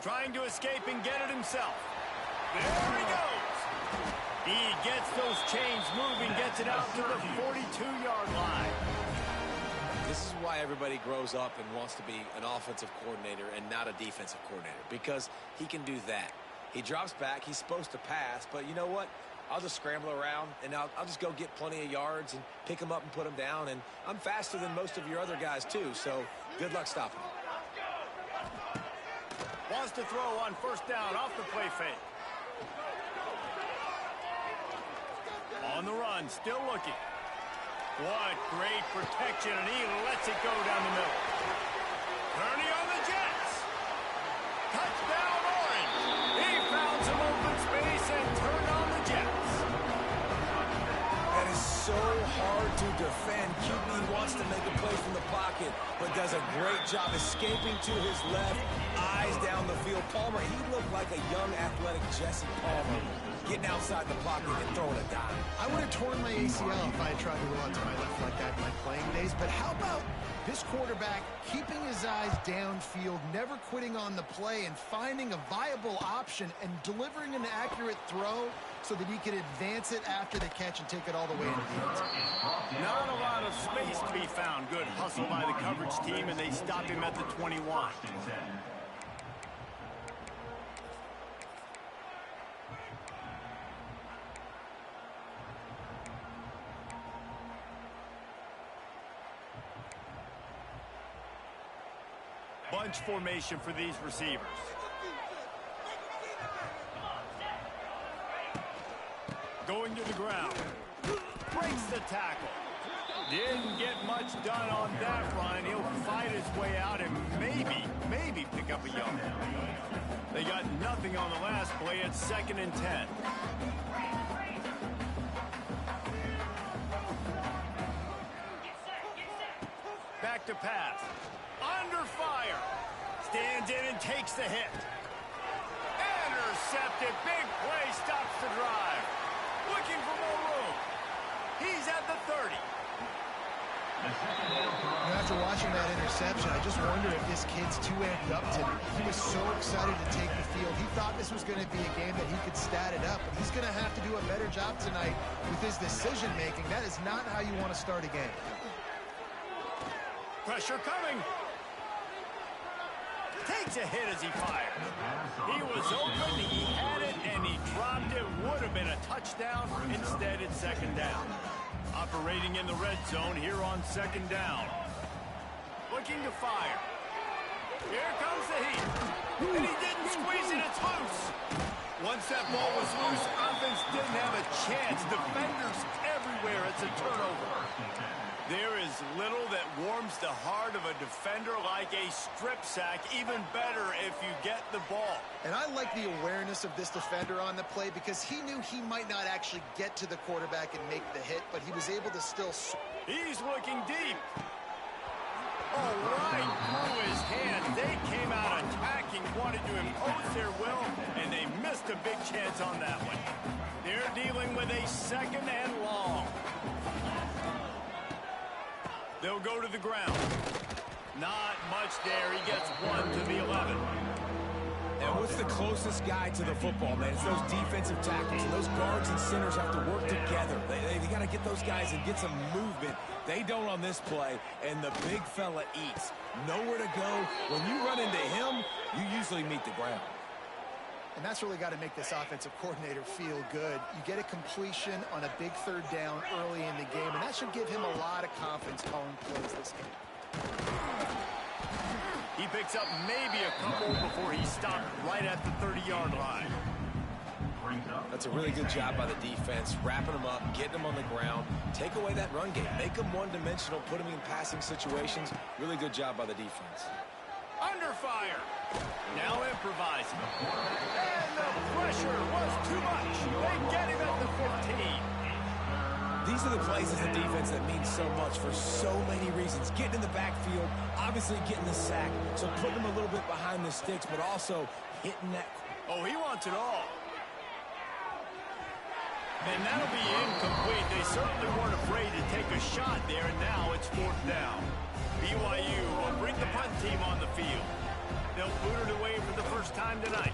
Trying to escape and get it himself. There he goes. He gets those chains moving, gets it out to the 42-yard line. This is why everybody grows up and wants to be an offensive coordinator and not a defensive coordinator, because he can do that. He drops back. He's supposed to pass, but you know what? I'll just scramble around, and I'll just go get plenty of yards and pick them up and put them down, and I'm faster than most of your other guys, too, so good luck stopping him. Wants to throw on first down off the play fake. On the run, still looking. What great protection, and he lets it go down the middle. Kearney on the Jets. Touchdown, Orange. He found some open space and turned on the Jets. That is so hard to defend. QB wants to make a play from the pocket, but does a great job escaping to his left, eyes down the field. Palmer, he looked like a young, athletic Jesse Palmer, getting outside the pocket and throwing a dime. I would have torn my ACL if I had tried to roll out to my left like that in my playing days. But how about this quarterback keeping his eyes downfield, never quitting on the play, and finding a viable option and delivering an accurate throw so that he could advance it after the catch and take it all the way into the end zone. Not a lot of space to be found. Good hustle by the coverage team, and they stop him at the 21. Bunch formation for these receivers. Going to the ground. Breaks the tackle. Didn't get much done on that run. He'll fight his way out and maybe pick up a yard. They got nothing on the last play. It's 2nd and 10. Back to pass. Under fire. Stands in and takes the hit. Intercepted. Big play stops the drive. Looking for more room. He's at the 30. After watching that interception, I just wonder if this kid's too amped up today. He was so excited to take the field. He thought this was going to be a game that he could stat it up, but he's going to have to do a better job tonight with his decision-making. That is not how you want to start a game. Pressure coming. Takes a hit as he fired. He was open, he had it, and he dropped it. Would have been a touchdown. Instead, it's 2nd down. Operating in the red zone here on 2nd down. Looking to fire. Here comes the heat. And he didn't squeeze it. It's loose. Once that ball was loose, offense didn't have a chance. Defenders everywhere. It's a turnover. There is little that warms the heart of a defender like a strip sack. Even better if you get the ball. And I like the awareness of this defender on the play because he knew he might not actually get to the quarterback and make the hit, but he was able to still... He's looking deep. Oh, right through his hands. They came out attacking, wanted to impose their will, and they missed a big chance on that one. They're dealing with a 2nd and long. They'll go to the ground. Not much there. He gets 1 to the 11. And what's the closest guy to the football, man? It's those defensive tackles. And those guards and centers have to work together. They got to get those guys and get some movement. They don't on this play, and the big fella eats. Nowhere to go. When you run into him, you usually meet the ground. And that's really got to make this offensive coordinator feel good. You get a completion on a big 3rd down early in the game, and that should give him a lot of confidence calling plays this game. He picks up maybe a couple before he stopped right at the 30-yard line. That's a really good job by the defense, wrapping them up, getting them on the ground, take away that run game, make them one-dimensional, put them in passing situations. Really good job by the defense. Under fire. Now improvising. And the pressure was too much. They get him at the 15. These are the plays as a defense that mean so much for so many reasons. Getting in the backfield, obviously getting the sack, so putting them a little bit behind the sticks, but also hitting that. Oh, he wants it all. And that'll be incomplete. They certainly weren't afraid to take a shot there, and now it's 4th down. BYU will bring the punt team on the field. They'll boot it away for the first first time tonight.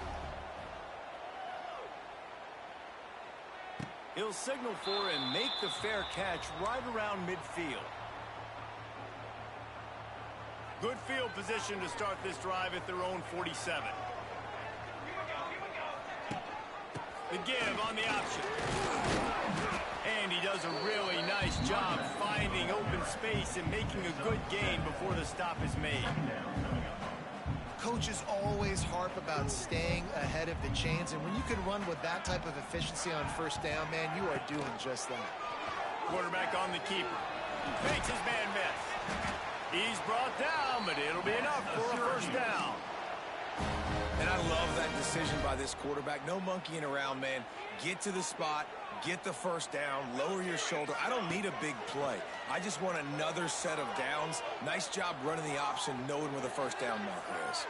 He'll signal for and make the fair catch right around midfield. Good field position to start this drive at their own 47. The give on the option. And he does a really nice job finding open space and making a good gain before the stop is made. Coaches always harp about staying ahead of the chains, and when you can run with that type of efficiency on first down, man, you are doing just that. Quarterback on the keeper. Makes his man miss. He's brought down, but it'll be enough for a first down. And I love that decision by this quarterback. No monkeying around, man. Get to the spot, get the first down, lower your shoulder. I don't need a big play. I just want another set of downs. Nice job running the option, knowing where the first down marker is.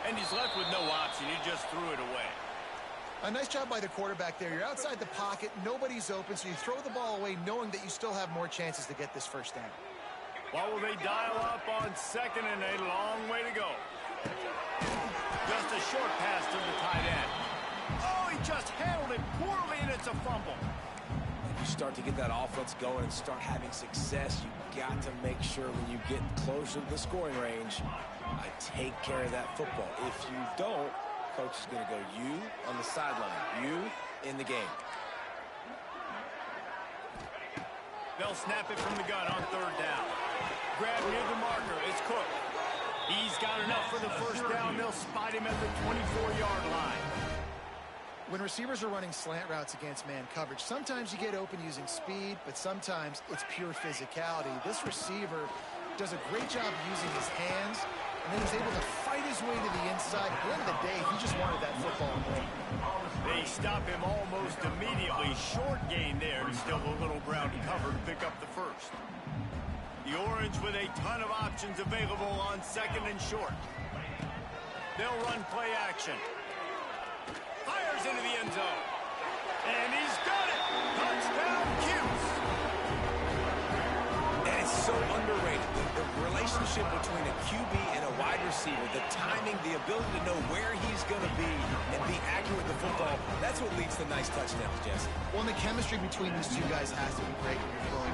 And he's left with no option. He just threw it away. A nice job by the quarterback there. You're outside the pocket, nobody's open, so you throw the ball away knowing that you still have more chances to get this first down. What will they dial up on second and a long way to go? Just a short pass to the tight end. Oh, he just handled it poorly, and it's a fumble. When you start to get that offense going and start having success, you got to make sure when you get closer to the scoring range, I take care of that football. If you don't, coach is going to go you on the sideline, you in the game. They'll snap it from the gun on third down. Grab near the marker. It's Cook. He's got enough for the first down. They'll spot him at the 24-yard line. When receivers are running slant routes against man coverage, sometimes you get open using speed, but sometimes it's pure physicality. This receiver does a great job using his hands, and then he's able to fight his way to the inside. At the end of the day, he just wanted that football more. They stop him almost immediately. Short gain there, and still a little ground to cover to pick up the first. The Orange with a ton of options available on second and short. They'll run play action. Fires into the end zone. And he's got it. Touchdown, Cuse. And it's so underrated. The relationship between a QB and a wide receiver, the timing, the ability to know where he's going to be and be accurate with the football, that's what leads to nice touchdowns, Jesse. Well, and the chemistry between these two guys has to be great when you're throwing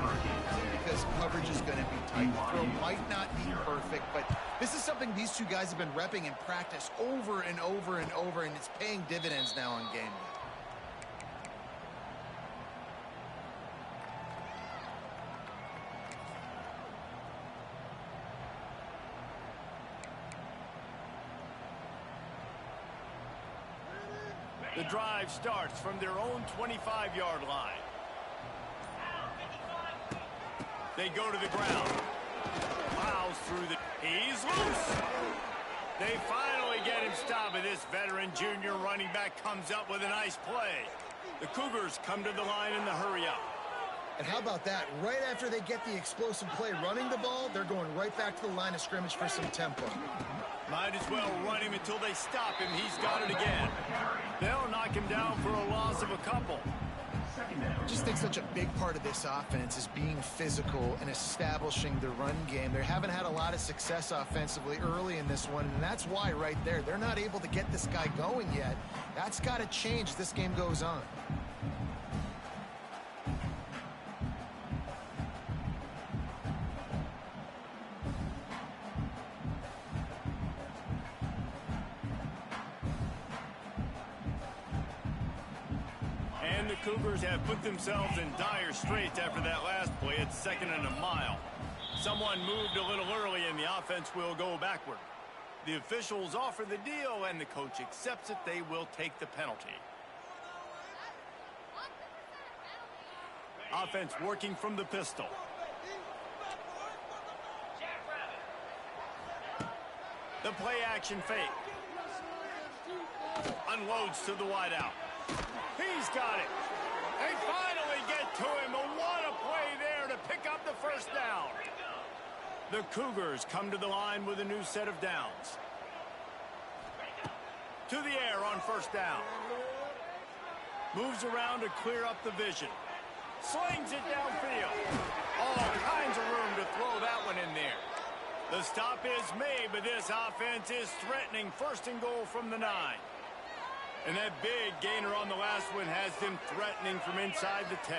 because coverage is going to be tight. The throw might not be perfect, but this is something these two guys have been repping in practice over and over and over, and it's paying dividends now on game day. The drive starts from their own 25-yard line. They go to the ground. Plows through the... He's loose. They finally get him stopped, and this veteran junior running back comes up with a nice play. The Cougars come to the line in the hurry-up. And how about that? Right after they get the explosive play running the ball, they're going right back to the line of scrimmage for some tempo. Might as well run him until they stop him. He's got it again. They'll knock him down for a loss of a couple. I just think such a big part of this offense is being physical and establishing the run game. They haven't had a lot of success offensively early in this one, and that's why right there, they're not able to get this guy going yet. That's got to change as this game goes on. Cougars have put themselves in dire straits after that last play at 2nd and a mile. Someone moved a little early and the offense will go backward. The officials offer the deal and the coach accepts it. They will take the penalty. Offense working from the pistol. The play action fake. Unloads to the wideout. He's got it. They finally get to him. What a play there to pick up the first down. The Cougars come to the line with a new set of downs. To the air on first down. Moves around to clear up the vision. Slings it downfield. All kinds of room to throw that one in there. The stop is made, but this offense is threatening. First and goal from the 9. And that big gainer on the last one has them threatening from inside the 10.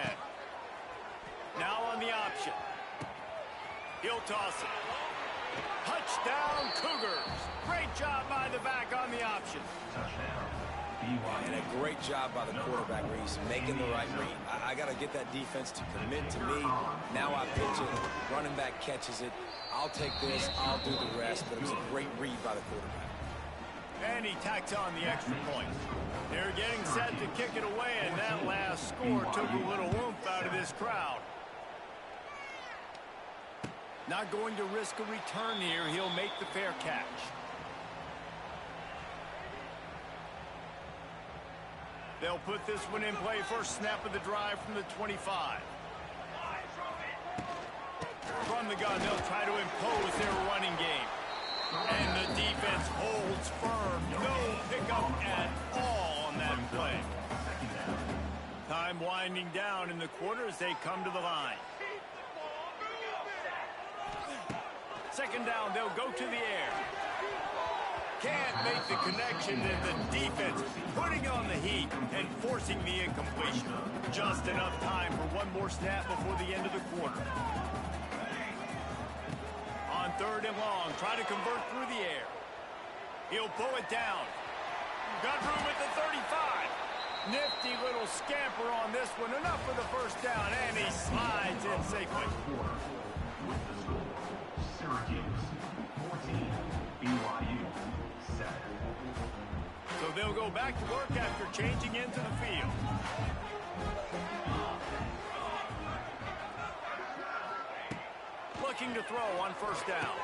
Now on the option. He'll toss it. Touchdown, Cougars. Great job by the back on the option. And a great job by the quarterback, Reese, making the right read. I got to get that defense to commit to me. Now I pitch it. Running back catches it. I'll take this. I'll do the rest. But it was a great read by the quarterback. And he tacks on the extra point. They're getting set to kick it away, and that last score took a little oomph out of this crowd. Not going to risk a return here. He'll make the fair catch. They'll put this one in play. First snap of the drive from the 25. From the gun, they'll try to impose their running game. And the defense holds firm. No pickup at all on that play. Time winding down in the quarter as they come to the line. Second down, they'll go to the air. Can't make the connection, and the defense putting on the heat and forcing the incompletion. Just enough time for one more snap before the end of the quarter. On third and long, try to convert through the air. He'll pull it down. Got room at the 35. Nifty little scamper on this one. Enough for the first down, and he slides in safely. With the score, Syracuse 14, BYU 7. So they'll go back to work after changing into the field. Looking to throw on first down.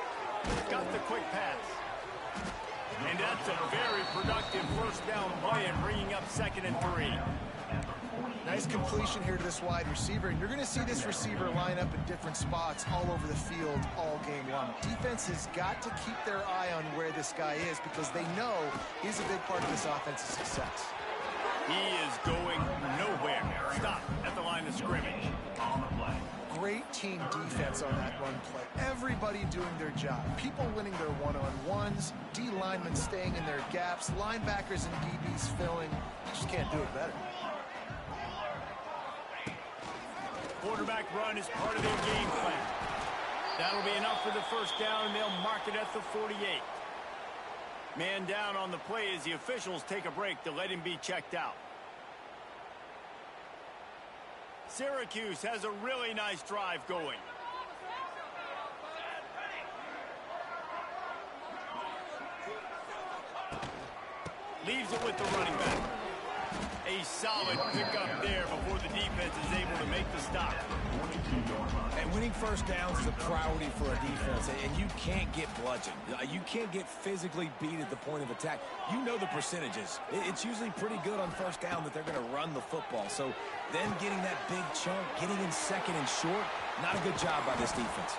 Got the quick pass. And that's a very productive first down play and bringing up 2nd and 3. Nice completion here to this wide receiver, and you're going to see this receiver line up in different spots all over the field all game long. Defense has got to keep their eye on where this guy is because they know he's a big part of this offense's success. He is going nowhere. Stop at the line of scrimmage. On the play. Great team defense on that run play. Everybody doing their job. People winning their one-on-ones, D linemen staying in their gaps, linebackers and DBs filling. You just can't do it better. Quarterback run is part of their game plan. That'll be enough for the first down, and they'll mark it at the 48. Man down on the play as the officials take a break to let him be checked out. Syracuse has a really nice drive going. Leaves it with the running back. A solid pickup there before the defense is able to make the stop. And winning first downs is a priority for a defense, and you can't get bludgeoned. You can't get physically beat at the point of attack. You know the percentages. It's usually pretty good on first down that they're going to run the football. So then getting that big chunk, getting in 2nd and short, not a good job by this defense.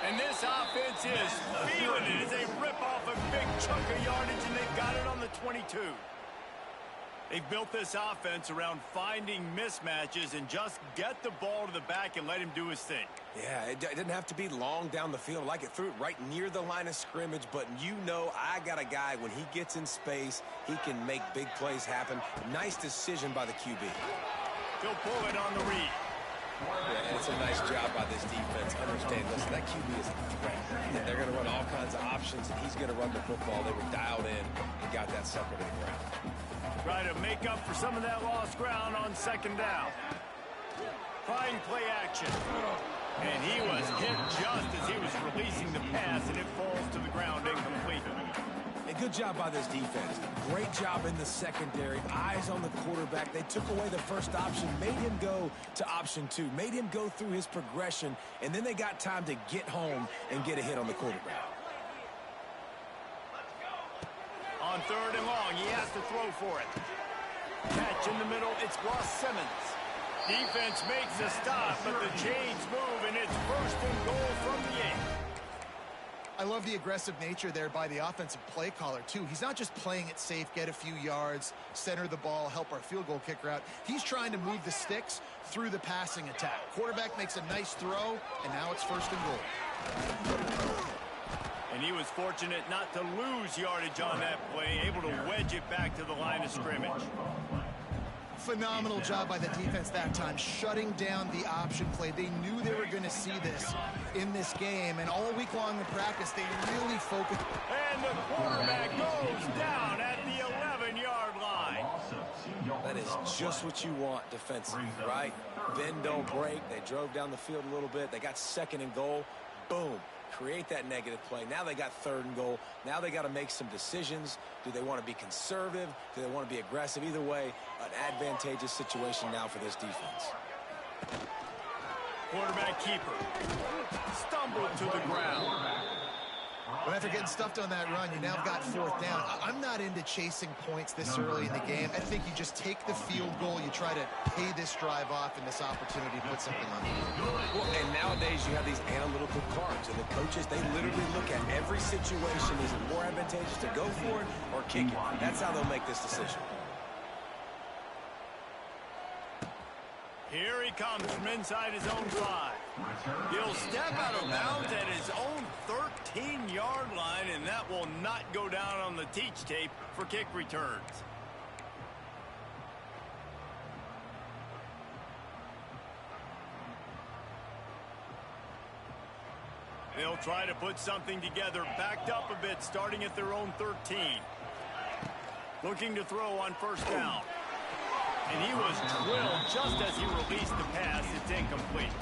And this offense is feeling it as they rip off a big chunk of yardage, and they've got it on the 22. They've built this offense around finding mismatches and just get the ball to the back and let him do his thing. Yeah, it didn't have to be long down the field. Like it threw it right near the line of scrimmage, but you know I got a guy, when he gets in space, he can make big plays happen. Nice decision by the QB. He'll pull it on the read. Yeah, and it's a nice job by this defense. Understand, listen, that QB is a threat. They're going to run all kinds of options, and he's going to run the football. They were dialed in and got that sucker to the ground. Try to make up for some of that lost ground on 2nd down. Fine play action. And he was hit just as he was releasing the pass, and it falls to the ground incomplete. A good job by this defense. Great job in the secondary. Eyes on the quarterback. They took away the first option, made him go to option 2, made him go through his progression, and then they got time to get home and get a hit on the quarterback. On 3rd and long, he has to throw for it. Catch in the middle, it's Ross Simmons. Defense makes a stop, but the chains move, and it's 1st and goal from the 8. I love the aggressive nature there by the offensive play caller, too. He's not just playing it safe, get a few yards, center the ball, help our field goal kicker out. He's trying to move the sticks through the passing attack. Quarterback makes a nice throw, and now it's 1st and goal. And he was fortunate not to lose yardage on that play, able to wedge it back to the line of scrimmage. Phenomenal job by the defense that time, shutting down the option play. They knew they were going to see this in this game, and all week long in practice, they really focused. And the quarterback goes down at the 11-yard line. That is just what you want defensively, right? Bend, don't break. They drove down the field a little bit. They got 2nd and goal. Boom. Create that negative play. Now they got 3rd and goal. Now they got to make some decisions. Do they want to be conservative? Do they want to be aggressive? Either way, an advantageous situation now for this defense. Quarterback keeper stumbled to the ground. But after getting stuffed on that run, you now got 4th down. I'm not into chasing points this early in the game. I think you just take the field goal. You try to pay this drive off and this opportunity to put something on the board. Well, and nowadays you have these analytical cards, and the coaches, they literally look at every situation. Is it more advantageous to go for it or kick it? That's how they'll make this decision. Here he comes from inside his own 5. He'll step out of bounds at his own 13-yard line, and that will not go down on the teach tape for kick returns. They'll try to put something together, backed up a bit, starting at their own 13. Looking to throw on 1st down. And he was drilled just as he released the pass. It's incomplete.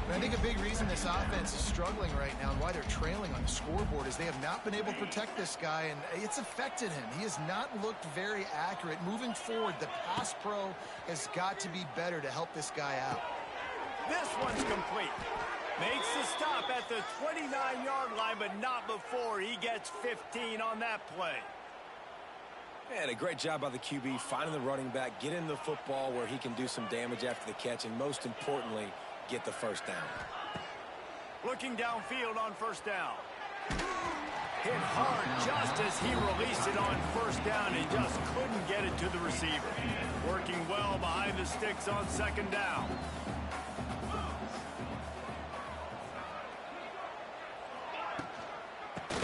I think a big reason this offense is struggling right now and why they're trailing on the scoreboard is they have not been able to protect this guy, and it's affected him. He has not looked very accurate. Moving forward, the pass pro has got to be better to help this guy out. This one's complete. Makes the stop at the 29-yard line, but not before he gets 15 on that play. And a great job by the QB finding the running back, getting the football where he can do some damage after the catch, and most importantly, get the 1st down. Looking downfield on 1st down. Hit hard just as he released it on 1st down and just couldn't get it to the receiver. Working well behind the sticks on 2nd down.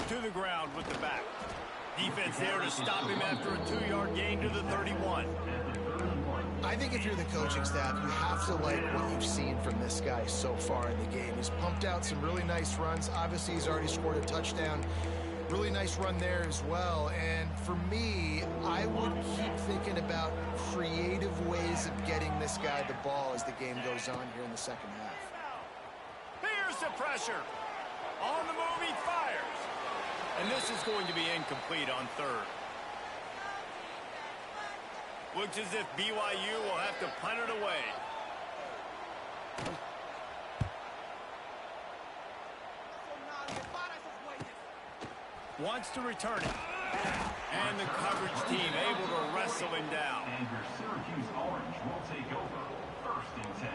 To the ground with the back. Defense there to stop him after a 2-yard gain to the 31. I think if you're the coaching staff, you have to like what you've seen from this guy so far in the game. He's pumped out some really nice runs. Obviously, he's already scored a touchdown. Really nice run there as well. And for me, I would keep thinking about creative ways of getting this guy the ball as the game goes on here in the 2nd half. Here's the pressure. On the move, he fires. And this is going to be incomplete on 3rd. Looks as if BYU will have to punt it away. Wants to return it. And the coverage team able to wrestle him down. And your Syracuse Orange will take over 1st and 10.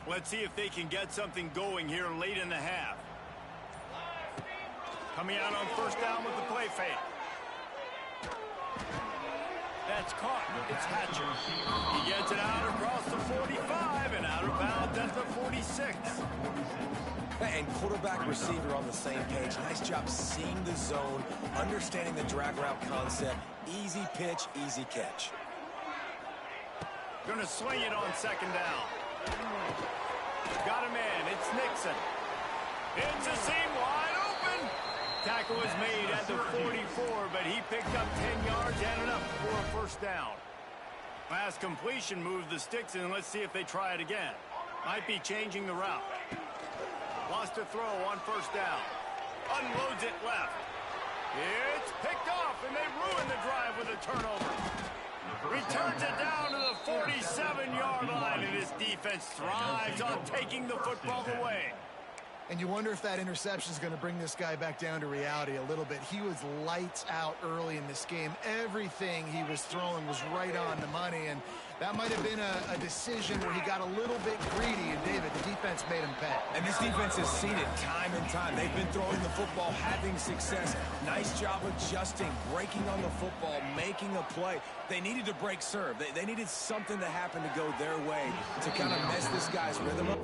Let's see if they can get something going here late in the half. Coming out on 1st down with the play fake. That's caught. It's Hatcher. He gets it out across the 45 and out of bounds at the 46. And quarterback receiver on the same page. Nice job seeing the zone, understanding the drag route concept. Easy pitch, easy catch. Going to swing it on 2nd down. Got him in. It's Nixon. It's a seam wide open. Tackle was made at the 44, but he picked up 10 yards and enough for a 1st down. Last completion moved the sticks, and let's see if they try it again. Might be changing the route. Lost a throw on 1st down. Unloads it left. It's picked off, and they ruin the drive with a turnover. Returns it down to the 47-yard line, and his defense thrives on taking the football away. And you wonder if that interception is going to bring this guy back down to reality a little bit. He was lights out early in this game. Everything he was throwing was right on the money, and That might have been a decision where he got a little bit greedy, and David, the defense made him pay. And this defense has seen it time and time. They've been throwing the football, having success. Nice job adjusting, breaking on the football, making a play. They needed to break serve. They needed something to happen to go their way to kind of mess this guy's rhythm up.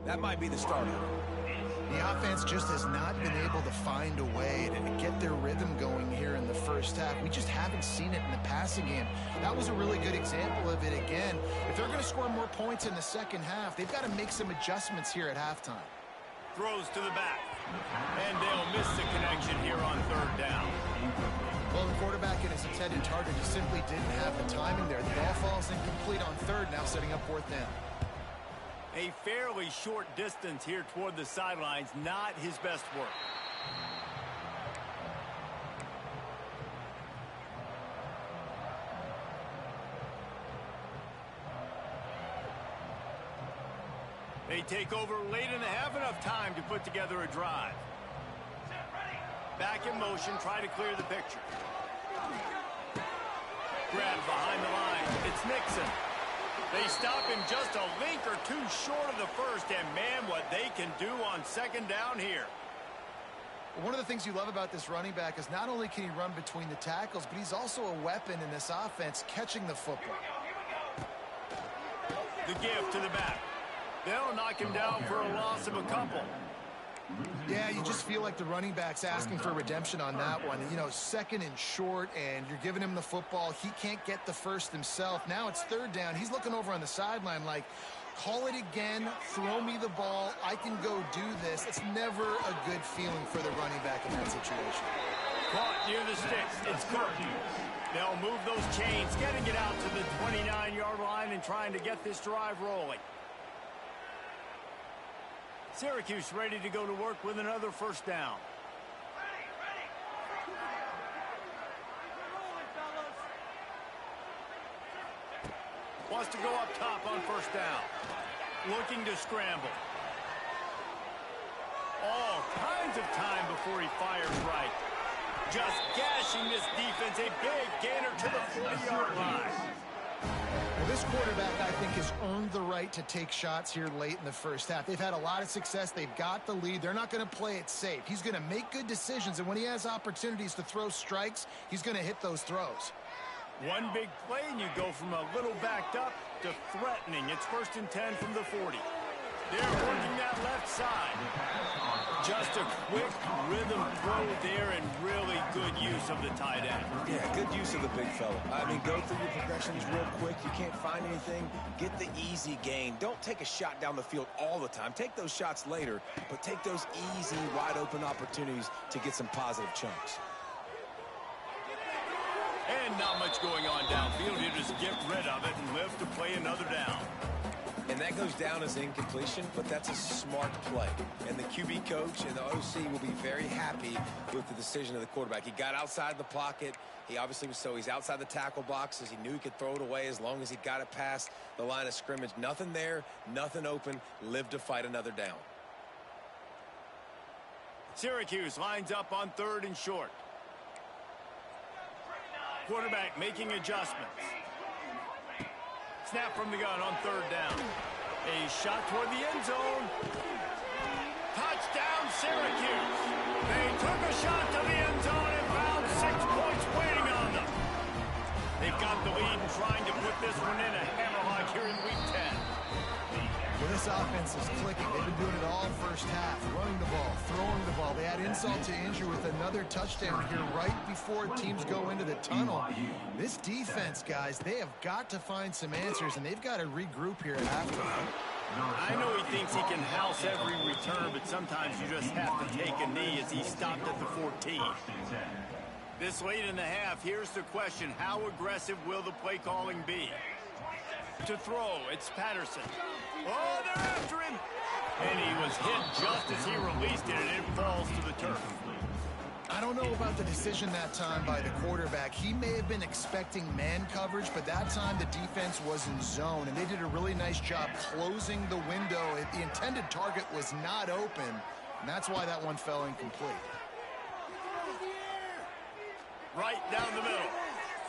That might be the starter. The offense just has not been able to find a way to get their rhythm going here in the first half. We just haven't seen it in the passing game. That was a really good example of it again. If they're going to score more points in the second half, they've got to make some adjustments here at halftime. Throws to the back. And they'll miss the connection here on third down. Well, the quarterback and his intended target just simply didn't have the timing there. The ball falls incomplete on third, now setting up fourth down. A fairly short distance here toward the sidelines, not his best work. They take over late in the half, enough time to put together a drive. Back in motion, try to clear the picture. Grabbed behind the line, it's Nixon. They stop him just a link or two short of the first, and man, what they can do on second down here. One of the things you love about this running back is not only can he run between the tackles, but he's also a weapon in this offense, catching the football. The give to the back. They'll knock him down for a loss of a couple. Yeah, you just feel like the running back's asking for redemption on that one. You know, second and short, and you're giving him the football. He can't get the first himself. Now it's third down. He's looking over on the sideline like, call it again, throw me the ball, I can go do this. It's never a good feeling for the running back in that situation. Caught near the sticks. It's Cook. They'll move those chains, getting it out to the 29-yard line and trying to get this drive rolling. Syracuse ready to go to work with another first down. Wants to go up top on first down. Looking to scramble. All kinds of time before he fires right. Just gashing this defense. A big gainer to the 40-yard line. Well, this quarterback, I think, has earned the right to take shots here late in the first half. They've had a lot of success. They've got the lead. They're not going to play it safe. He's going to make good decisions, and when he has opportunities to throw strikes, he's going to hit those throws. One big play, and you go from a little backed up to threatening. It's 1st and 10 from the 40. They're working that left side. Just a quick rhythm throw there and really good use of the tight end. Yeah, good use of the big fella. I mean, go through your progressions real quick. You can't find anything. Get the easy gain. Don't take a shot down the field all the time. Take those shots later, but take those easy, wide-open opportunities to get some positive chunks. And not much going on downfield. You just get rid of it and live to play another down. And that goes down as incompletion, but that's a smart play. And the QB coach and the OC will be very happy with the decision of the quarterback. He got outside the pocket. He obviously was he's outside the tackle boxes. He knew he could throw it away as long as he got it past the line of scrimmage. Nothing there, nothing open. Live to fight another down. Syracuse lines up on 3rd and short. Quarterback making adjustments. Snap from the gun on 3rd down. A shot toward the end zone. Touchdown, Syracuse. They took a shot to the end zone and found 6 points waiting on them. They've got the lead and trying to put this one in a hammerlock here in Week 10. Well, this offense is clicking. They've been doing it all first half. Running the ball, throwing the ball. They had insult to injury with another touchdown here right before teams go into the tunnel. This defense, guys, they have got to find some answers, and they've got to regroup here at halftime. I know he thinks he can house every return, but sometimes you just have to take a knee as he stopped at the 14. This late in the half, here's the question. How aggressive will the play calling be? To throw, it's Patterson. Oh, they're after him. And he was hit just as he released it, and it falls to the turf. I don't know about the decision that time by the quarterback. He may have been expecting man coverage, but that time the defense was in zone, and they did a really nice job closing the window. The intended target was not open, and that's why that one fell incomplete. Right down the middle.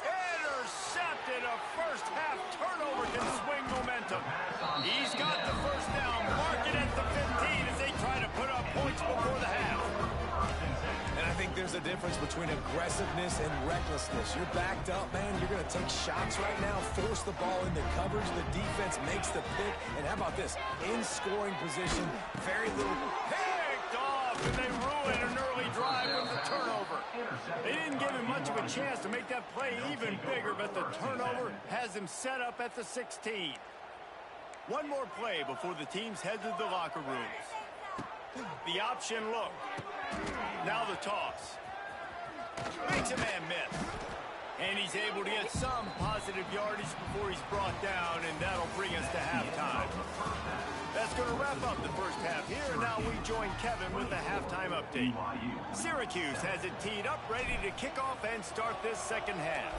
Intercepted. A first half turnover can swing momentum. He's got the first down. Mark it at the 15 as they try to put up points before the half. And I think there's a difference between aggressiveness and recklessness. You're backed up, man. You're going to take shots right now, force the ball into coverage. The defense makes the pick. And how about this? In scoring position, very little. Picked off, and they ruin an early drive with the turnover. They didn't give him much of a chance to make that play even bigger, but the turnover has him set up at the 16. One more play before the teams head to the locker rooms. The option look. Now the toss. Makes a man miss. And he's able to get some positive yardage before he's brought down, and that'll bring us to halftime. That's going to wrap up the first half here, and now we join Kevin with the halftime update. Syracuse has it teed up, ready to kick off and start this second half.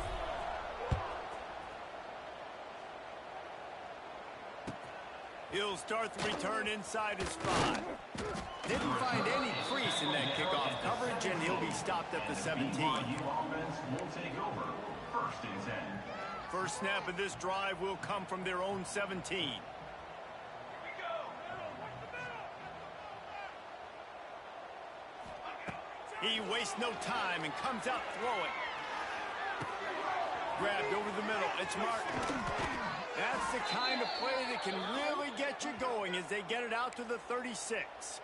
He'll start the return inside his 5. Didn't find any crease in that kickoff coverage, and he'll be stopped at the 17. First snap of this drive will come from their own 17. He wastes no time and comes out throwing. Grabbed over the middle. It's Martin. That's the kind of play that can really get you going as they get it out to the 36.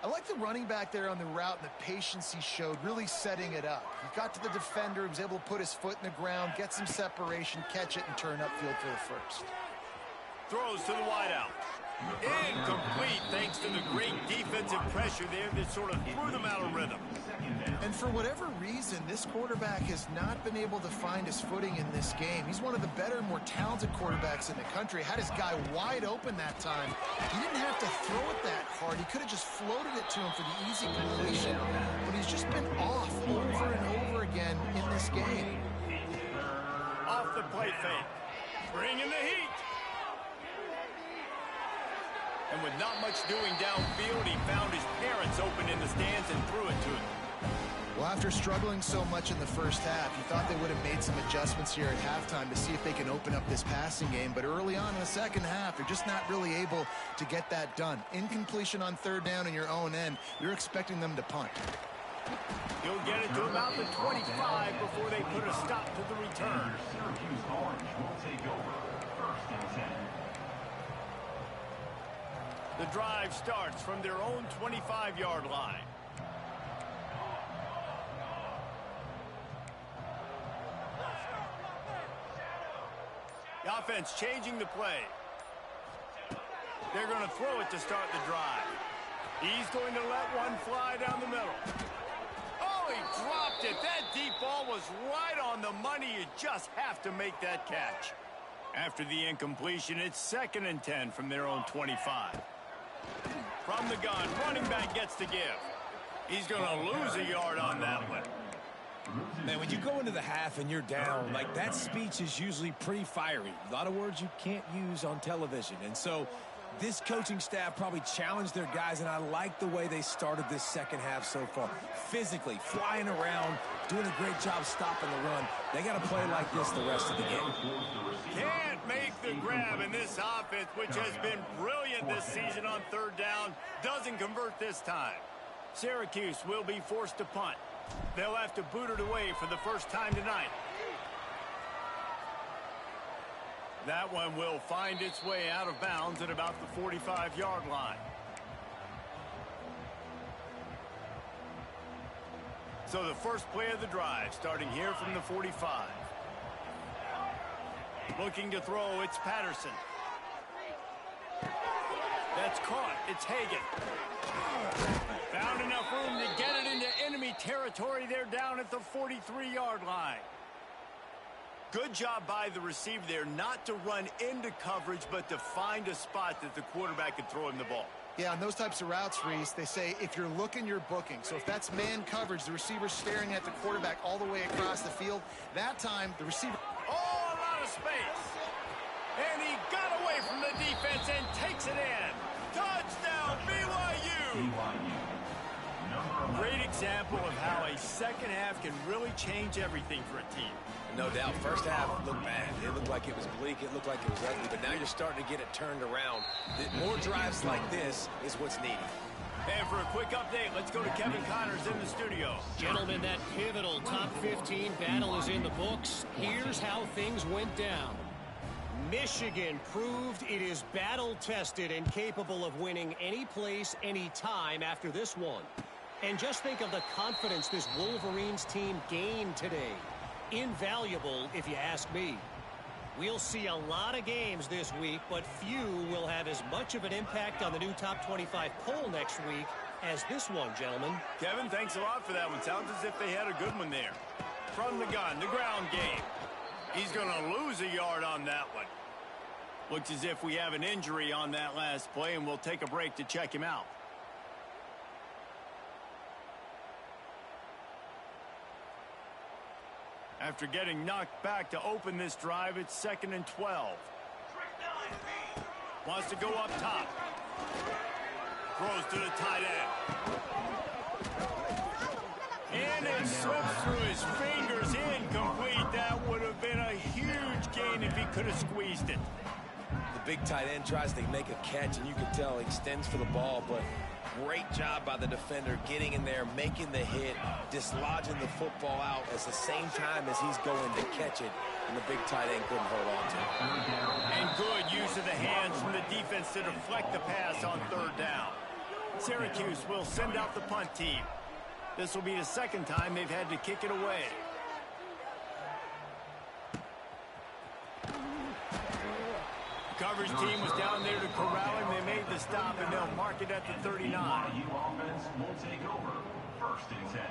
I like the running back there on the route and the patience he showed, really setting it up. He got to the defender, he was able to put his foot in the ground, get some separation, catch it, and turn upfield for the first. Throws to the wideout. Incomplete thanks to the great defensive pressure there that sort of threw them out of rhythm. And for whatever reason, this quarterback has not been able to find his footing in this game. He's one of the better, more talented quarterbacks in the country. Had his guy wide open that time. He didn't have to throw it that hard. He could have just floated it to him for the easy completion. But he's just been off over and over again in this game. Off the play fake. Bringing the heat. And with not much doing downfield, he found his parents open in the stands and threw it to him. Well, after struggling so much in the first half, you thought they would have made some adjustments here at halftime to see if they can open up this passing game. But early on in the second half, they're just not really able to get that done. Incompletion on third down in your own end, you're expecting them to punt. He'll get it to about the 25 before they put a stop to the return. Syracuse Orange will take over. First and 10. The drive starts from their own 25-yard line. The offense changing the play. They're going to throw it to start the drive. He's going to let one fly down the middle. Oh, he dropped it. That deep ball was right on the money. You just have to make that catch. After the incompletion, it's 2nd and 10 from their own 25. From the gun, running back gets the give. He's going to lose a yard on that one. Man, when you go into the half and you're down, like, that speech is usually pretty fiery. A lot of words you can't use on television. And so this coaching staff probably challenged their guys, and I like the way they started this second half so far. Physically, flying around, doing a great job stopping the run. They got to play like this the rest of the game. Can't make the grab in this offense, which has been brilliant this season on third down. Doesn't convert this time. Syracuse will be forced to punt. They'll have to boot it away for the first time tonight. That one will find its way out of bounds at about the 45-yard line. So the first play of the drive starting here from the 45. Looking to throw, it's Patterson. That's caught. It's Hagan. Found enough room to get it into enemy territory. They're down at the 43-yard line. Good job by the receiver there not to run into coverage, but to find a spot that the quarterback could throw him the ball. Yeah, on those types of routes, Reese, they say if you're looking, you're booking. So if that's man coverage, the receiver's staring at the quarterback all the way across the field, that time the receiver... Oh, a lot of space. And he got away from the defense and takes it in. Touchdown, BYU. Great example of how a second half can really change everything for a team. No doubt. First half looked bad. It looked like it was bleak. It looked like it was ugly. But now you're starting to get it turned around. More drives like this is what's needed. And for a quick update, let's go to Kevin Connors in the studio. Gentlemen, that pivotal top 15 battle is in the books. Here's how things went down. Michigan proved it is battle-tested and capable of winning any place, any time after this one. And just think of the confidence this Wolverines team gained today. Invaluable, if you ask me. We'll see a lot of games this week, but few will have as much of an impact on the new top 25 poll next week as this one, gentlemen. Kevin, thanks a lot for that one. Sounds as if they had a good one there. From the gun, the ground game. He's going to lose a yard on that one. Looks as if we have an injury on that last play, and we'll take a break to check him out. After getting knocked back to open this drive, it's 2nd and 12. Wants to go up top. Throws to the tight end. And it slips through his fingers, incomplete. That would have been a huge gain if he could have squeezed it. The big tight end tries to make a catch, and you can tell he extends for the ball, but great job by the defender getting in there, making the hit, dislodging the football out at the same time as he's going to catch it, and the big tight end couldn't hold on to it. And good use of the hands from the defense to deflect the pass on 3rd down. Syracuse will send out the punt team. This will be the second time they've had to kick it away. Coverage team was down there to corral him. They made the stop, and they'll mark it at the 39. BYU offense will take over. 1st and 10.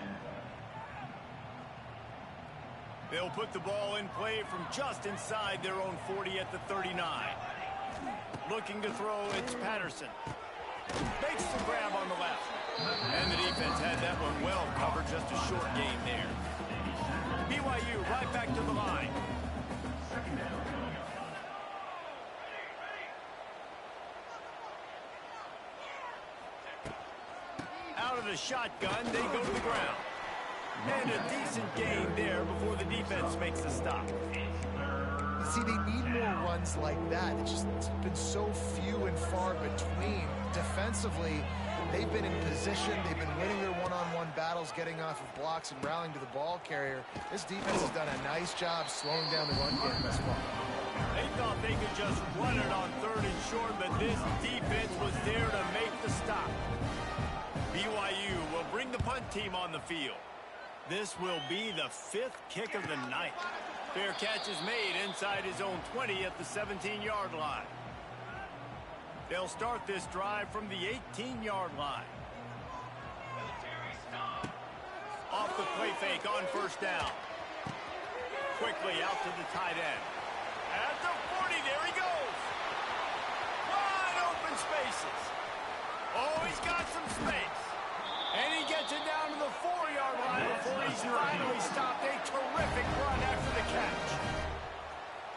They'll put the ball in play from just inside their own 40 at the 39. Looking to throw, it's Patterson. Makes the grab on the left. And the defense had that one well covered, just a short gain there. BYU right back to the line. Out of the shotgun, they go to the ground. And a decent gain there before the defense makes the stop. See, they need more runs like that. It's been so few and far between. Defensively, they've been in position. They've been winning their one-on-one battles, getting off of blocks and rallying to the ball carrier. This defense has done a nice job slowing down the run game thus far. They thought they could just run it on 3rd and short, but this defense was there to make the stop. BYU will bring the punt team on the field. This will be the 5th kick of the night. Fair catch is made inside his own 20 at the 17-yard line. They'll start this drive from the 18-yard line. Off the play fake on 1st down. Quickly out to the tight end. At the 40, there he goes. Wide open spaces. Oh, he's got some space. And he gets it down to the 4-yard line before he's finally stopped. A terrific run after the catch.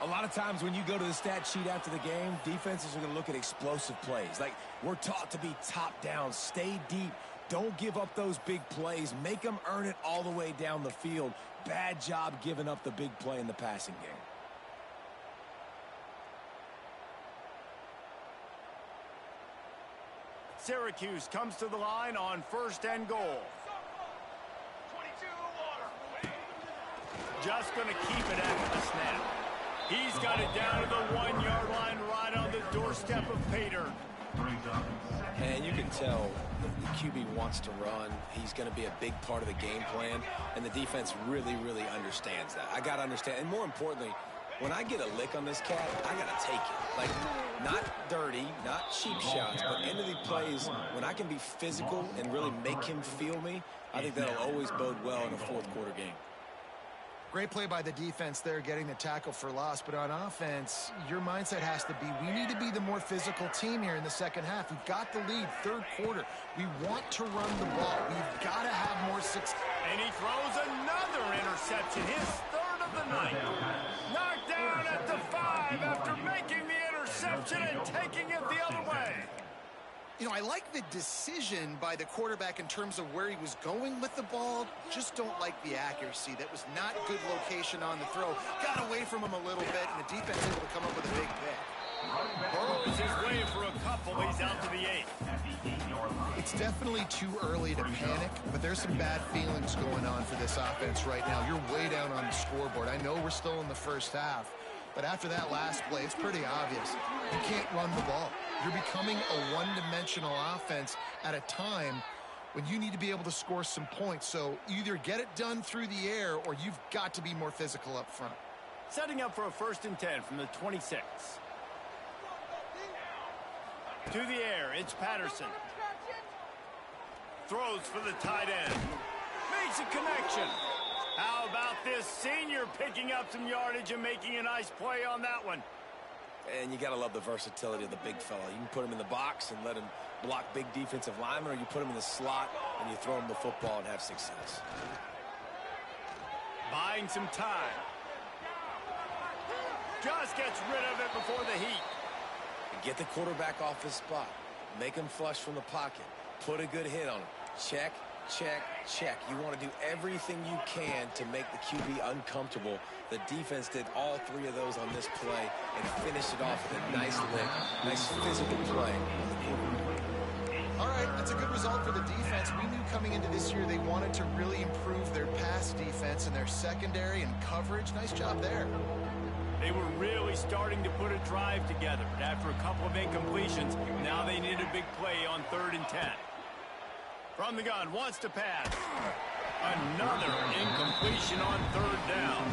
A lot of times when you go to the stat sheet after the game, defenses are going to look at explosive plays. Like, we're taught to be top down, stay deep, don't give up those big plays, make them earn it all the way down the field. Bad job giving up the big play in the passing game. Syracuse comes to the line on 1st and goal. Just going to keep it after the snap. He's got it down to the 1-yard line right on the doorstep of Pater. And you can tell the QB wants to run. He's going to be a big part of the game plan, and the defense really, really understands that. I got to understand, and more importantly, when I get a lick on this cat, I got to take it. Like, not dirty, not cheap shots, but end of the plays, when I can be physical and really make him feel me, I think that'll always bode well in a 4th quarter game. Great play by the defense there, getting the tackle for loss. But on offense, your mindset has to be, we need to be the more physical team here in the second half. We've got the lead, third quarter. We want to run the ball. We've got to have more success. And he throws another interception, his third of the night. Knocked down at the 5 after making the interception and taking it the other way. You know, I like the decision by the quarterback in terms of where he was going with the ball. Just don't like the accuracy. That was not good location on the throw. Got away from him a little bit, and the defense able to come up with a big pick. Burrows his way for a couple. He's out to the 8. It's definitely too early to panic, but there's some bad feelings going on for this offense right now. You're way down on the scoreboard. I know we're still in the first half, but after that last play, it's pretty obvious. You can't run the ball. You're becoming a one-dimensional offense at a time when you need to be able to score some points. So either get it done through the air or you've got to be more physical up front. Setting up for a 1st and 10 from the 26. To the air, it's Patterson. Throws for the tight end. Makes a connection. How about this senior picking up some yardage and making a nice play on that one? And you got to love the versatility of the big fella. You can put him in the box and let him block big defensive linemen, or you put him in the slot and you throw him the football and have success. Buying some time. Just gets rid of it before the heat. Get the quarterback off his spot. Make him flush from the pocket. Put a good hit on him. Check, check, check. You want to do everything you can to make the QB uncomfortable. The defense did all 3 of those on this play and finished it off with a nice lick, nice physical play. All right, that's a good result for the defense. We knew coming into this year they wanted to really improve their pass defense and their secondary and coverage. Nice job there. They were really starting to put a drive together, but after a couple of incompletions, now they need a big play on 3rd and 10. From the gun, wants to pass. Another incompletion on 3rd down.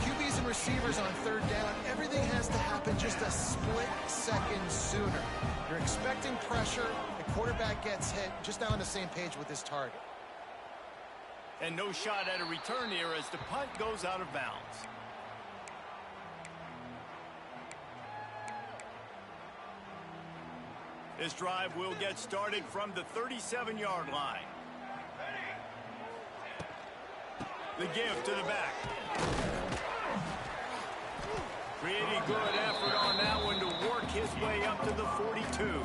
QBs and receivers on 3rd down, everything has to happen just a split second sooner. You're expecting pressure, the quarterback gets hit, just now on the same page with his target. And no shot at a return here as the punt goes out of bounds. This drive will get started from the 37-yard line. The give to the back. Pretty good effort on that one to work his way up to the 42.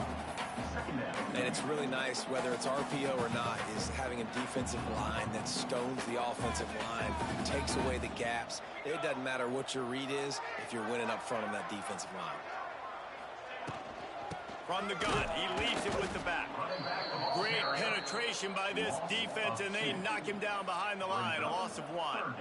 And it's really nice, whether it's RPO or not, is having a defensive line that stones the offensive line, takes away the gaps. It doesn't matter what your read is if you're winning up front on that defensive line. From the gun, he leaves it with the back. Great penetration by this defense, and they knock him down behind the line. A loss of 1.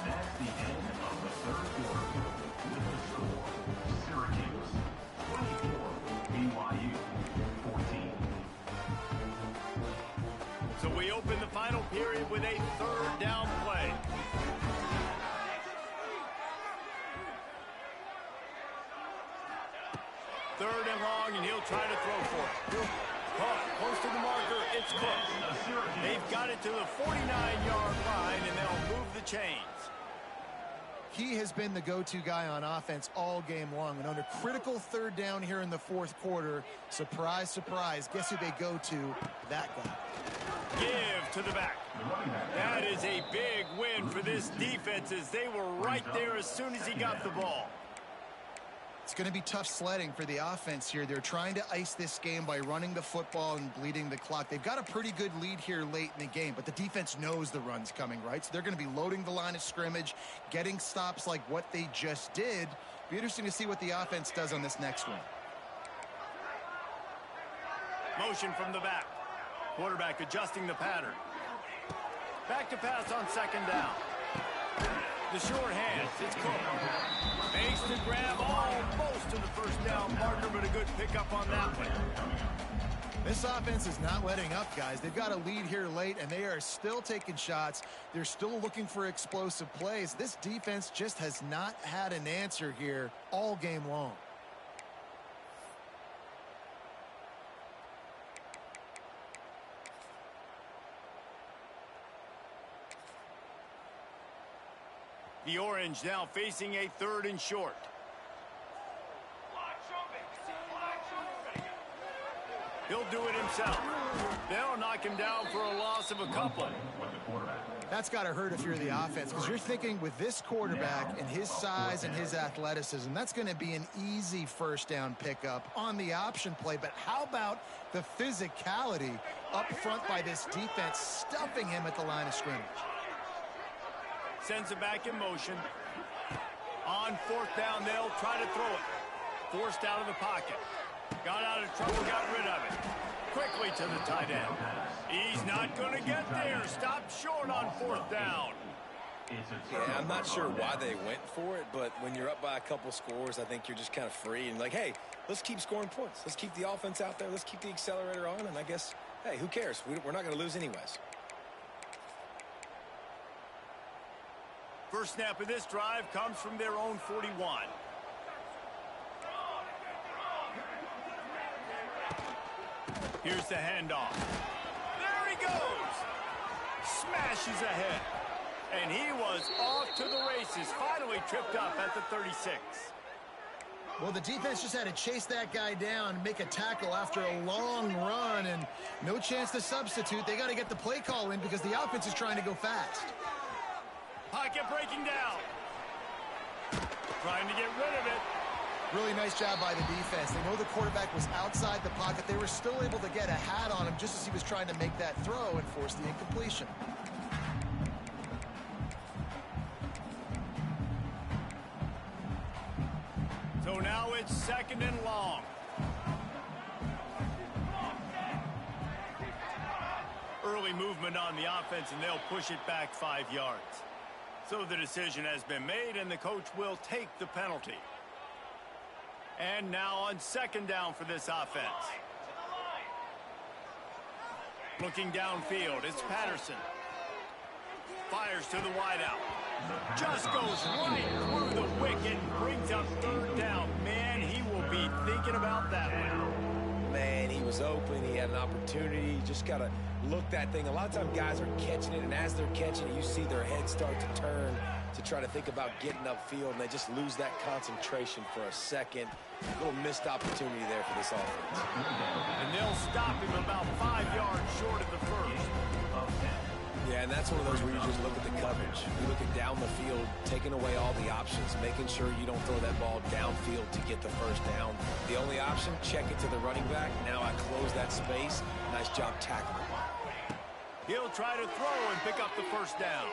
That's the end of the 3rd quarter. With the score, Syracuse 24, BYU 14. So we open the final period with a 3rd down play. Third and long, and he'll try to throw for it. Caught close to the marker, it's Cook. They've got it to the 49-yard line, and they'll move the chains. He has been the go-to guy on offense all game long. And under critical 3rd down here in the 4th quarter, surprise, surprise, guess who they go to? That guy. Give to the back. That is a big win for this defense as they were right there as soon as he got the ball. It's going to be tough sledding for the offense here. They're trying to ice this game by running the football and bleeding the clock. They've got a pretty good lead here late in the game, but the defense knows the run's coming, right? So they're going to be loading the line of scrimmage, getting stops like what they just did. Be interesting to see what the offense does on this next one. Motion from the back. Quarterback adjusting the pattern. Back to pass on 2nd down. The short hands, it's Cook. Makes the grab almost to the 1st down marker, but a good pickup on that one. This offense is not letting up, guys. They've got a lead here late, and they are still taking shots. They're still looking for explosive plays. This defense just has not had an answer here all game long. The Orange now facing a 3rd and short. He'll do it himself. They'll knock him down for a loss of a couple. That's got to hurt if you're the offense, because you're thinking with this quarterback and his size and his athleticism, that's going to be an easy first down pickup on the option play. But how about the physicality up front by this defense, stuffing him at the line of scrimmage? Sends it back in motion. On 4th down, they'll try to throw it. Forced out of the pocket. Got out of trouble, got rid of it. Quickly to the tight end. He's not going to get there. Stopped short on 4th down. Yeah, I'm not sure why they went for it, but when you're up by a couple scores, I think you're just kind of free and like, hey, let's keep scoring points. Let's keep the offense out there. Let's keep the accelerator on, and I guess, hey, who cares? We're not going to lose anyways. First snap of this drive comes from their own 41. Here's the handoff. There he goes. Smashes ahead. And he was off to the races. Finally tripped up at the 36. Well, the defense just had to chase that guy down, make a tackle after a long run, and no chance to substitute. They got to get the play call in because the offense is trying to go fast. Pocket breaking down. Trying to get rid of it. Really nice job by the defense. They know the quarterback was outside the pocket. They were still able to get a hat on him just as he was trying to make that throw and force the incompletion. So now it's 2nd and long. Early movement on the offense, and they'll push it back 5 yards. So the decision has been made, and the coach will take the penalty. And now on 2nd down for this offense. Looking downfield, it's Patterson. Fires to the wideout. Just goes right through the wicket and brings up 3rd down. Man, he will be thinking about that one. Man, he was open. He had an opportunity. You just got to look that thing. A lot of times guys are catching it, and as they're catching it, you see their head start to turn to try to think about getting upfield, and they just lose that concentration for a second. A little missed opportunity there for this offense. And they'll stop him about 5 yards short of the first. Yeah, and that's one of those where you just look at the coverage. You look at down the field, taking away all the options, making sure you don't throw that ball downfield to get the first down. The only option, check it to the running back. Now I close that space. Nice job tackling. He'll try to throw and pick up the first down.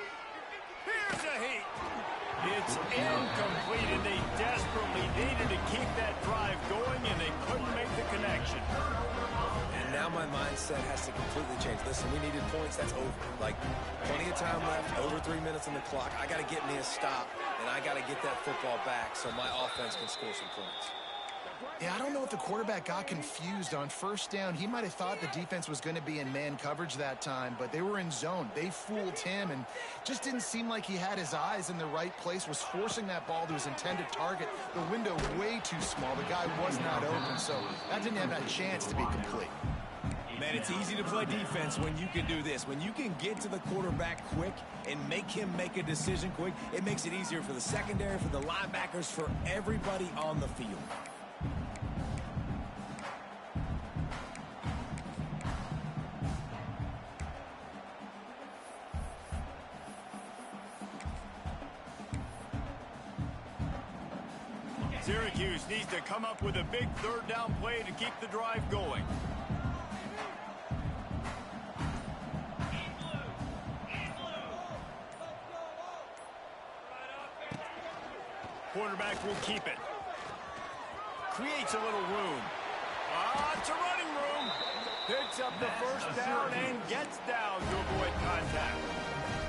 Here's a heat. It's incomplete, and they desperately needed to keep that drive going, and they couldn't make the connection. And now my mindset has to completely change. Listen, we needed points. That's over. Like, plenty of time left, over 3 minutes on the clock. I got to get me a stop, and I got to get that football back so my offense can score some points. Yeah, I don't know if the quarterback got confused on 1st down. He might have thought the defense was going to be in man coverage that time, but they were in zone. They fooled him, and just didn't seem like he had his eyes in the right place, was forcing that ball to his intended target. The window way too small. The guy was not open, so that didn't have a chance to be complete. Man, it's easy to play defense when you can do this. When you can get to the quarterback quick and make him make a decision quick, it makes it easier for the secondary, for the linebackers, for everybody on the field. Syracuse needs to come up with a big 3rd down play to keep the drive going. Quarterback will keep it. Creates a little room. It's a running room. Picks up the first down and gets down to avoid contact.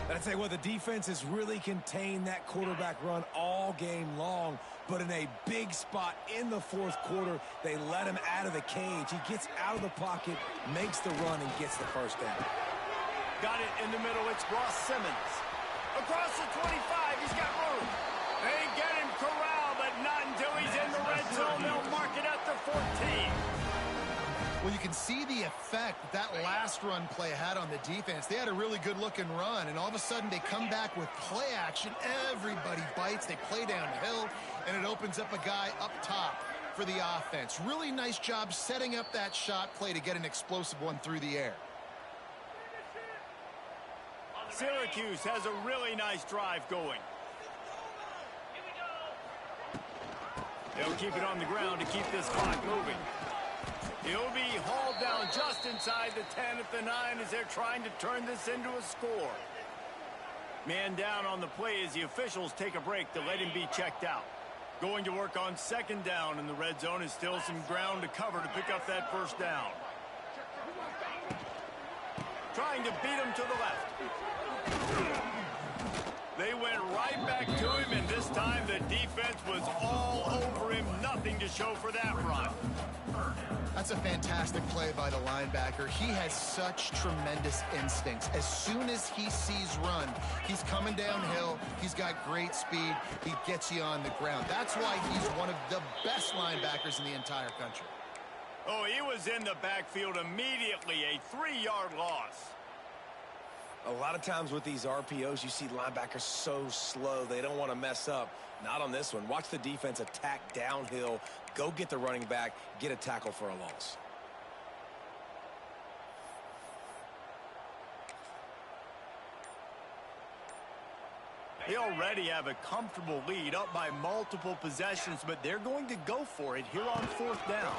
But I tell you what, the defense has really contained that quarterback run all game long. but in a big spot in the fourth quarter, they let him out of the cage. He gets out of the pocket, makes the run, and gets the first down. Got it in the middle. It's Ross Simmons. Across the 25, he's got room. They get him corralled, but not until he's in the red zone. They'll mark it at the 14. Well, you can see the effect that last run play had on the defense. They had a really good-looking run, and all of a sudden they come back with play action. Everybody bites. They play downhill, and it opens up a guy up top for the offense. Really nice job setting up that shot play to get an explosive one through the air. Syracuse has a really nice drive going. They'll keep it on the ground to keep this clock moving. He'll be hauled down just inside the 10 at the 9 as they're trying to turn this into a score. Man down on the play as the officials take a break to let him be checked out. Going to work on second down in the red zone is still some ground to cover to pick up that first down. Trying to beat him to the left. They went right back to him, and this time the defense was all over him. Nothing to show for that run. That's a fantastic play by the linebacker. He has such tremendous instincts. As soon as he sees run, he's coming downhill. He's got great speed. He gets you on the ground. That's why he's one of the best linebackers in the entire country. Oh, he was in the backfield immediately. A 3-yard loss. A lot of times with these RPOs, you see linebackers so slow. They don't want to mess up. Not on this one. Watch the defense attack downhill, go get the running back, get a tackle for a loss. They already have a comfortable lead, up by multiple possessions, but they're going to go for it here on fourth down.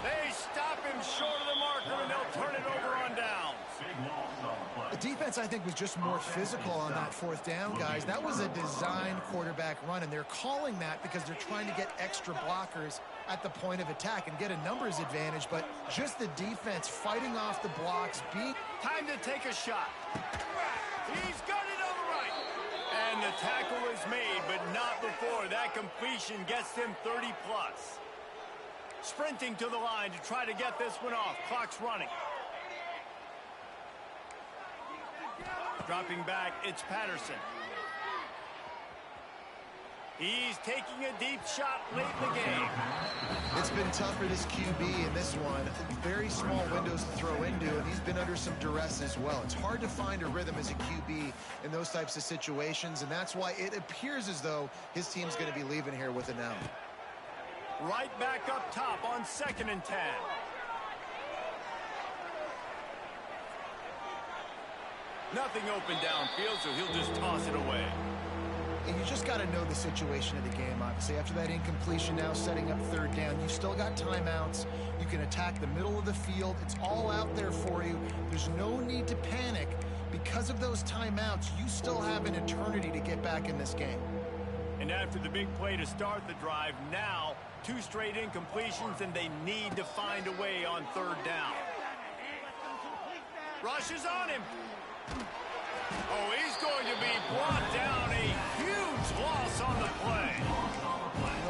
They stop him short of the marker, and they'll turn it over on downs. The defense, I think, was just more physical on that fourth down, guys. That was a designed quarterback run, and they're calling that because they're trying to get extra blockers at the point of attack and get a numbers advantage, but just the defense fighting off the blocks. Time to take a shot. He's got it on the right. And the tackle is made, but not before that completion gets them 30-plus. Sprinting to the line to try to get this one off. Clock's running. Dropping back, it's Patterson. He's taking a deep shot late in the game. It's been tough for this QB in this one. Very small windows to throw into, and he's been under some duress as well. It's hard to find a rhythm as a QB in those types of situations, and that's why it appears as though his team's going to be leaving here with an L. Right back up top on 2nd and 10. Nothing open downfield, so he'll just toss it away. And you just got to know the situation of the game, obviously. After that incompletion now setting up third down, you've still got timeouts. You can attack the middle of the field. It's all out there for you. There's no need to panic. Because of those timeouts, you still have an eternity to get back in this game. And after the big play to start the drive, now 2 straight incompletions, and they need to find a way on third down. Rushes on him. Oh, he's going to be brought down. A huge loss on the play.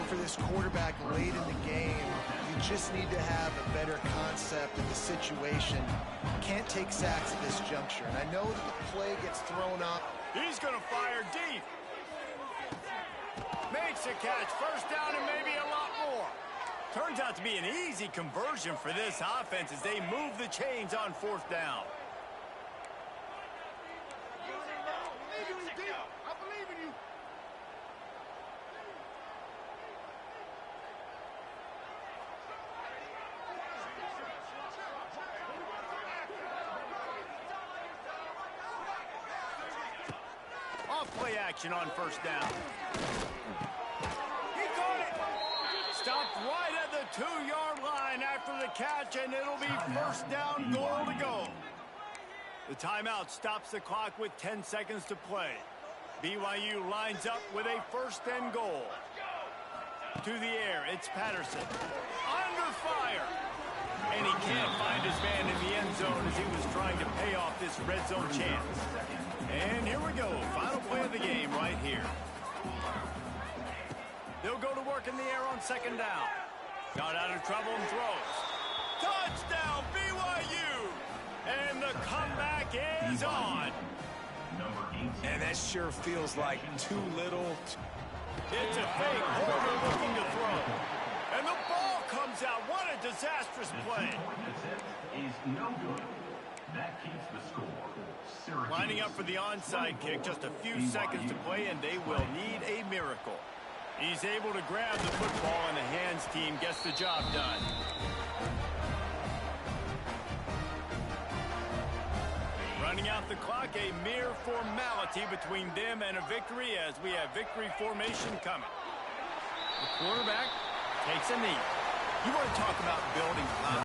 For this quarterback late in the game, you just need to have a better concept of the situation. Can't take sacks at this juncture. And I know that the play gets thrown up. He's going to fire deep. Makes a catch. First down and maybe a lot more. Turns out to be an easy conversion for this offense as they move the chains on fourth down. Play action on first down. He caught it. Stopped right at the 2-yard line after the catch, and it'll be first down, goal to go. The timeout stops the clock with 10 seconds to play. BYU lines up with a first and goal. To the air, it's Patterson. Under fire. And he can't find his man in the end zone as he was trying to pay off this red zone chance. And here we go. Final play of the game right here. They'll go to work in the air on second down. Not out of trouble and throws. Touchdown, BYU! And the comeback is on. Number 18. And that sure feels like too little. It's a fake. Holder looking to throw. And the ball comes out. What a disastrous play. The two-point attempt is no good. That keeps the score. Syracuse. Lining up for the onside kick. Just a few seconds to play, and they will need a miracle. He's able to grab the football, and the hands team gets the job done. Running out the clock, a mere formality between them and a victory as we have victory formation coming. The quarterback takes a knee. You want to talk about building